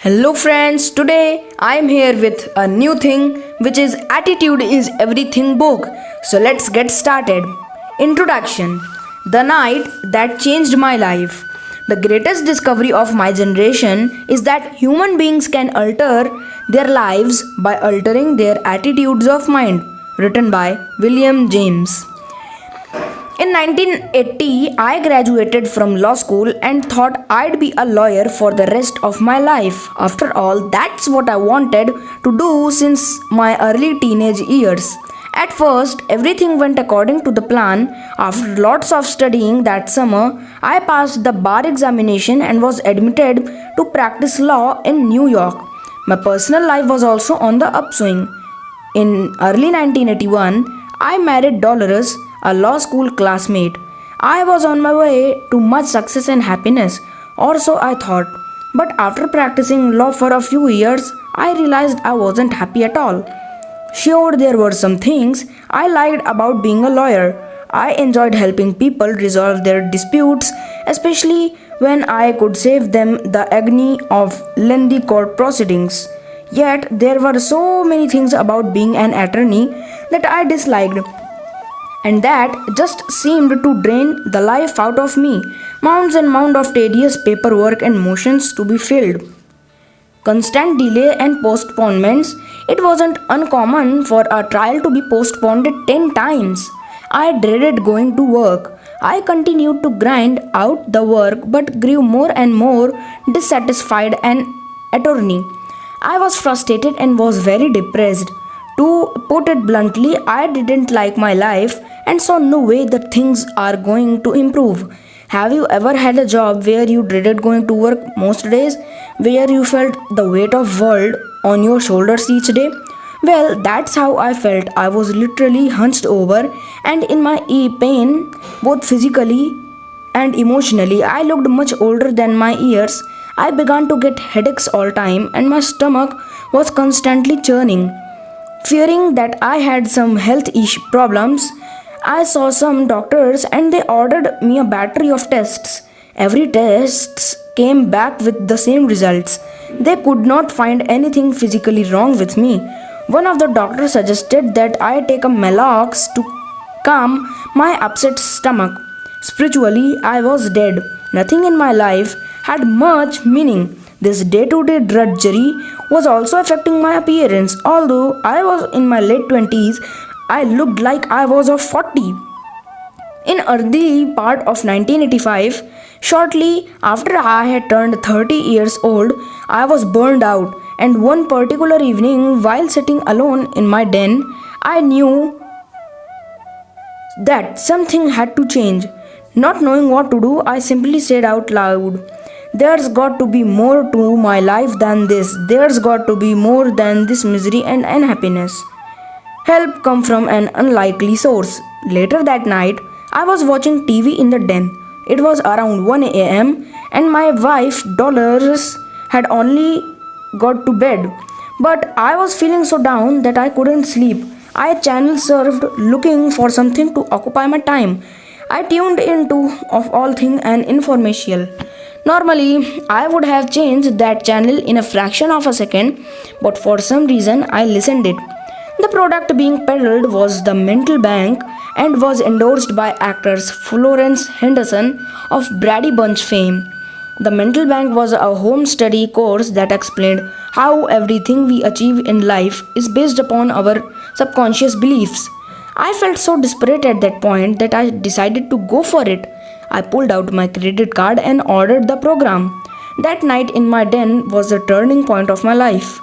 Hello friends, today I am here with a new thing which is Attitude is Everything book. So let's get started. Introduction. The night that changed my life. The greatest discovery of my generation is that human beings can alter their lives by altering their attitudes of mind. Written by William James. In 1980, I graduated from law school and thought I'd be a lawyer for the rest of my life. After all, that's what I wanted to do since my early teenage years. At first, everything went according to the plan. After lots of studying that summer, I passed the bar examination and was admitted to practice law in New York. My personal life was also on the upswing. In early 1981, I married Dolores, a law school classmate. I was on my way to much success and happiness, or so I thought. But after practicing law for a few years, I realized I wasn't happy at all. Sure, there were some things I liked about being a lawyer. I enjoyed helping people resolve their disputes, especially when I could save them the agony of lengthy court proceedings. Yet, there were so many things about being an attorney that I disliked, and that just seemed to drain the life out of me. Mounds and mounds of tedious paperwork and motions to be filled. Constant delay and postponements. It wasn't uncommon for a trial to be postponed 10 times. I dreaded going to work. I continued to grind out the work but grew more and more dissatisfied an attorney. I was frustrated and was very depressed. To put it bluntly, I didn't like my life and saw no way that things are going to improve. Have you ever had a job where you dreaded going to work most days, where you felt the weight of world on your shoulders each day? Well, that's how I felt. I was literally hunched over and in my pain, both physically and emotionally. I looked much older than my years. I began to get headaches all time and my stomach was constantly churning. Fearing that I had some health issue problems, I saw some doctors and they ordered me a battery of tests. Every test came back with the same results. They could not find anything physically wrong with me. One of the doctors suggested that I take a Melox to calm my upset stomach. Spiritually, I was dead. Nothing in my life had much meaning. This day-to-day drudgery was also affecting my appearance. Although I was in my late 20s, I looked like I was of 40. In early part of 1985, shortly after I had turned 30 years old, I was burned out, and one particular evening while sitting alone in my den, I knew that something had to change. Not knowing what to do, I simply said out loud, "There's got to be more to my life than this. There's got to be more than this misery and unhappiness. Help come from an unlikely source." Later that night, I was watching TV in the den. It was around 1 a.m. and my wife Dolores had only got to bed. But I was feeling so down that I couldn't sleep. I channel surfed looking for something to occupy my time. I tuned into, of all things, an infomercial. Normally, I would have changed that channel in a fraction of a second, but for some reason I listened it. The product being peddled was the Mental Bank and was endorsed by actors Florence Henderson of Brady Bunch fame. The Mental Bank was a home study course that explained how everything we achieve in life is based upon our subconscious beliefs. I felt so desperate at that point that I decided to go for it. I pulled out my credit card and ordered the program. That night in my den was the turning point of my life.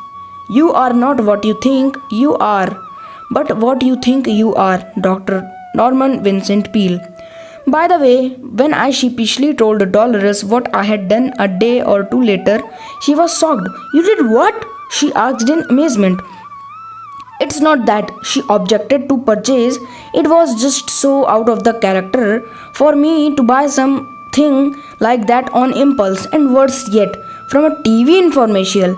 You are not what you think you are, but what you think you are. Dr. Norman Vincent Peale. By the way, when I sheepishly told Dolores what I had done a day or two later, she was shocked. "You did what?" she asked in amazement. It's not that she objected to purchase, it was just so out of the character for me to buy something like that on impulse, and worse yet, from a TV infomercial.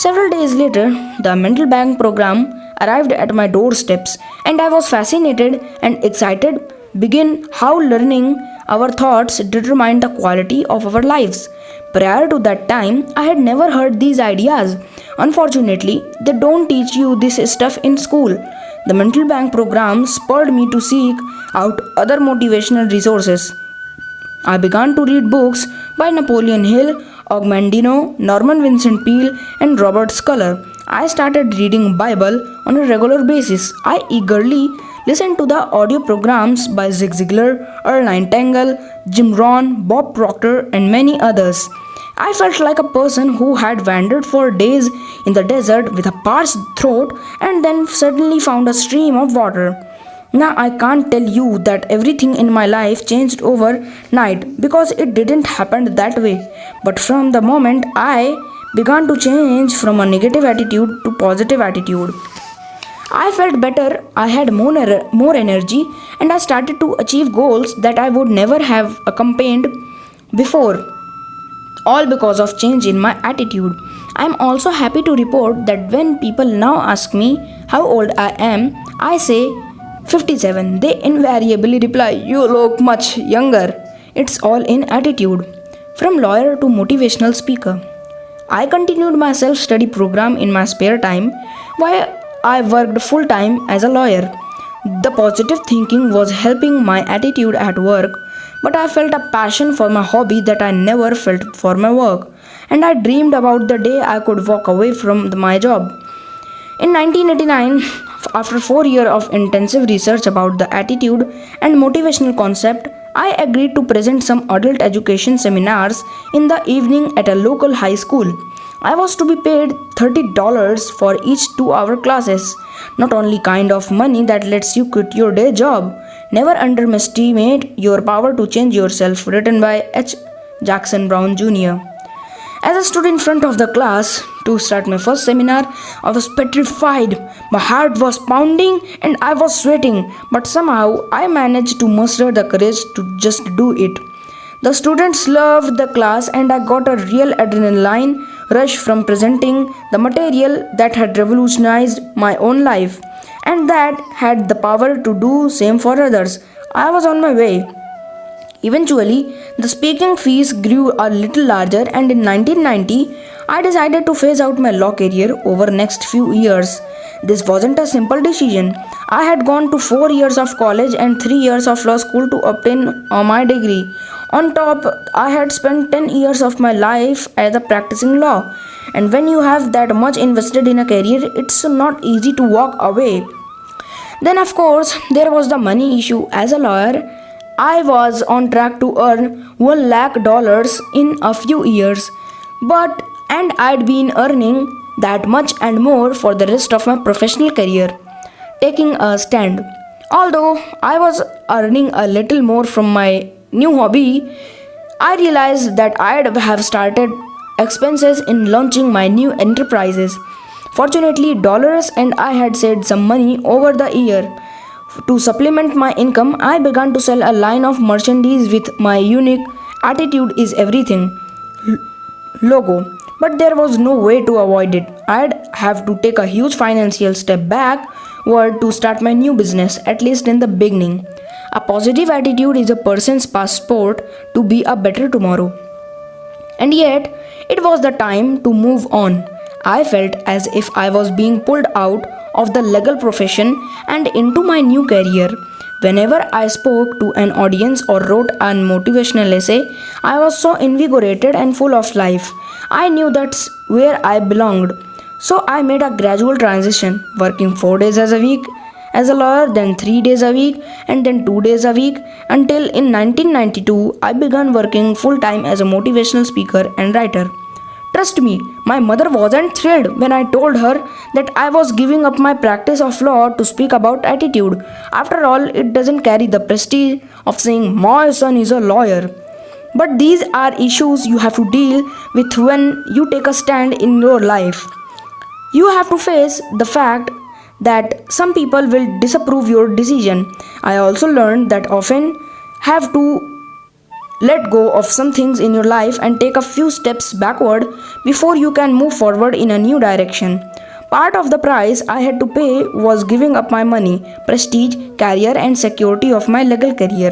Several days later, the Mental Bank program arrived at my doorsteps, and I was fascinated and excited begin how learning our thoughts determine the quality of our lives. Prior to that time, I had never heard these ideas. Unfortunately, they don't teach you this stuff in school. The mental bank program spurred me to seek out other motivational resources. I began to read books by Napoleon Hill, Og Mandino, Norman Vincent Peale, and Robert Sculler. I started reading Bible on a regular basis. I eagerly listened to the audio programs by Zig Ziglar, Earl Nightingale, Jim Rohn, Bob Proctor, and many others. I felt like a person who had wandered for days in the desert with a parched throat and then suddenly found a stream of water. Now, I can't tell you that everything in my life changed overnight because it didn't happen that way. But from the moment I began to change from a negative attitude to positive attitude, I felt better, I had more energy, and I started to achieve goals that I would never have accompanied before, all because of change in my attitude. I am also happy to report that when people now ask me how old I am, I say 57. They invariably reply, "You look much younger." It's all in attitude. From lawyer to motivational speaker, I continued my self study program in my spare time while I worked full time as a lawyer. The positive thinking was helping my attitude at work, but I felt a passion for my hobby that I never felt for my work, and I dreamed about the day I could walk away from my job. In 1989, after 4 years of intensive research about the attitude and motivational concept, I agreed to present some adult education seminars in the evening at a local high school. I was to be paid $30 for each 2-hour classes. Not only kind of money that lets you quit your day job. Never underestimate your power to change yourself, written by H. Jackson Brown Jr. As I stood in front of the class to start my first seminar, I was petrified. My heart was pounding and I was sweating, but somehow I managed to muster the courage to just do it. The students loved the class and I got a real adrenaline rush from presenting the material that had revolutionized my own life and that had the power to do same for others. I was on my way. Eventually, the speaking fees grew a little larger and in 1990, I decided to phase out my law career over next few years. This wasn't a simple decision. I had gone to 4 years of college and 3 years of law school to obtain my degree. On top, I had spent 10 years of my life as a practicing law. And when you have that much invested in a career, it's not easy to walk away. Then of course, there was the money issue. As a lawyer, I was on track to earn $1 lakh in a few years, and I'd been earning that much and more for the rest of my professional career. Taking a stand. Although I was earning a little more from my new hobby, I realized that I'd have started expenses in launching my new enterprises. Fortunately, dollars and I had saved some money over the year. To supplement my income, I began to sell a line of merchandise with my unique "Attitude is Everything" logo. But there was no way to avoid it. I'd have to take a huge financial step backward to start my new business, at least in the beginning. A positive attitude is a person's passport to be a better tomorrow. And yet, it was the time to move on. I felt as if I was being pulled out of the legal profession and into my new career. Whenever I spoke to an audience or wrote a motivational essay, I was so invigorated and full of life. I knew that's where I belonged. So I made a gradual transition, working 4 days as a week as a lawyer, then 3 days a week, and then 2 days a week, until in 1992 I began working full time as a motivational speaker and writer. Trust me, my mother wasn't thrilled when I told her that I was giving up my practice of law to speak about attitude. After all, it doesn't carry the prestige of saying my son is a lawyer. But these are issues you have to deal with when you take a stand in your life. You have to face the fact that some people will disapprove your decision. I also learned that often have to let go of some things in your life and take a few steps backward before you can move forward in a new direction. Part of the price I had to pay was giving up my money, prestige, career, and security of my legal career.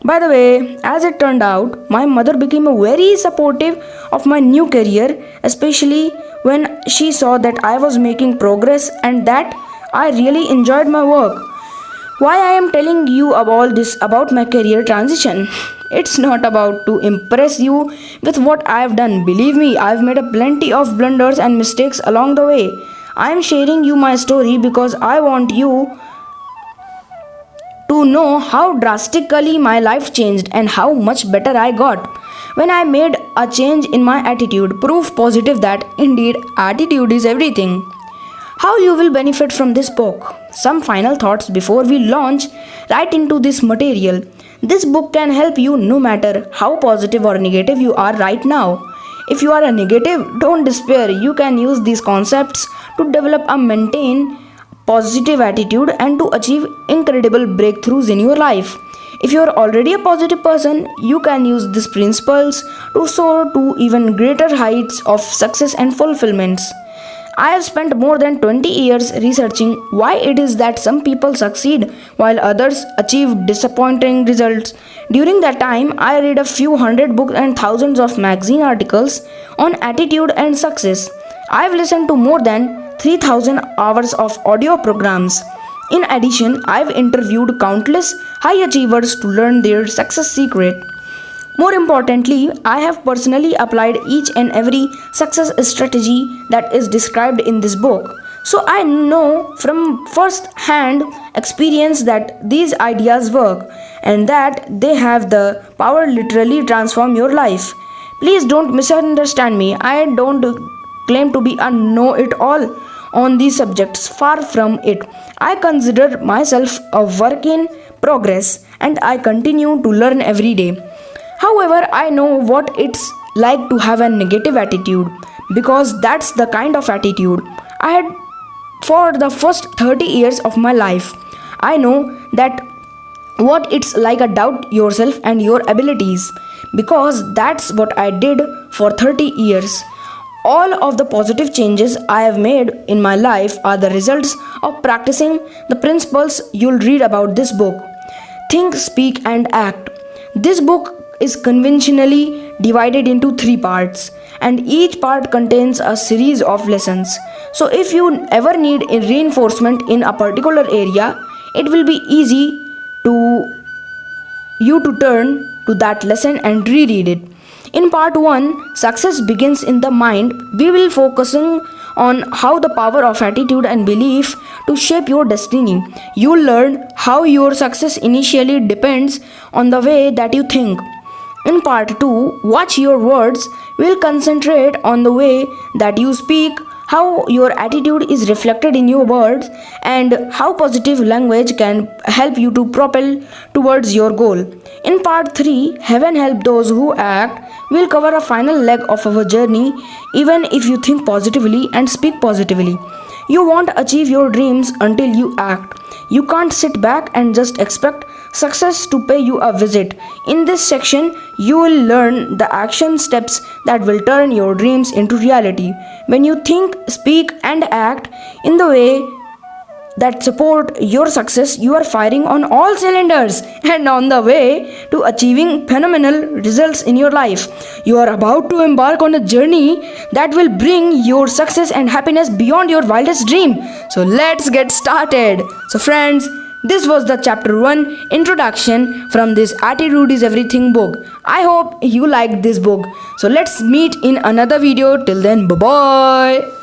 By the way, as it turned out, my mother became very supportive of my new career, especially when she saw that I was making progress and that I really enjoyed my work. Why I am telling you all this about my career transition? It's not about to impress you with what I have done. Believe me, I've made a plenty of blunders and mistakes along the way. I am sharing you my story because I want you to know how drastically my life changed and how much better I got when I made a change in my attitude. Proof positive that indeed attitude is everything. How you will benefit from this book. Some final thoughts before we launch right into this material. This book can help you no matter how positive or negative you are right now. If you are a negative, don't despair. You can use these concepts to develop a maintain positive attitude and to achieve incredible breakthroughs in your life. If you are already a positive person, you can use these principles to soar to even greater heights of success and fulfillments. I have spent more than 20 years researching why it is that some people succeed while others achieve disappointing results. During that time, I read a few hundred books and thousands of magazine articles on attitude and success. I have listened to more than 3,000 hours of audio programs. In addition, I've interviewed countless high achievers to learn their success secret. More importantly, I have personally applied each and every success strategy that is described in this book. So I know from first hand experience that these ideas work and that they have the power literally transform your life. Please don't misunderstand me. I don't claim to be a know-it-all on these subjects. Far from it. I consider myself a work in progress and I continue to learn every day. However, I know what it's like to have a negative attitude because that's the kind of attitude I had for the first 30 years of my life. I know that what it's like to doubt yourself and your abilities because that's what I did for 30 years. All of the positive changes I have made in my life are the results of practicing the principles you'll read about this book. Think, speak, and act. This book is conventionally divided into 3 parts, and each part contains a series of lessons. So, if you ever need a reinforcement in a particular area, it will be easy to you to turn to that lesson and reread it. In part 1, success begins in the mind. We will focusing on how the power of attitude and belief to shape your destiny. You'll learn how your success initially depends on the way that you think. In part 2, watch your words. We'll concentrate on the way that you speak, how your attitude is reflected in your words, and how positive language can help you to propel towards your goal. In part 3, Heaven Help Those Who Act, we'll cover a final leg of our journey. Even if you think positively and speak positively, you won't achieve your dreams until you act. You can't sit back and just expect success to pay you a visit. In this section, you will learn the action steps that will turn your dreams into reality. When you think, speak, and act in the way that support your success, you are firing on all cylinders and on the way to achieving phenomenal results in your life. You are about to embark on a journey that will bring your success and happiness beyond your wildest dream. So let's get started. So friends, this was the chapter 1 introduction from this Attitude is Everything book. I hope you liked this book. So let's meet in another video. Till then, bye bye.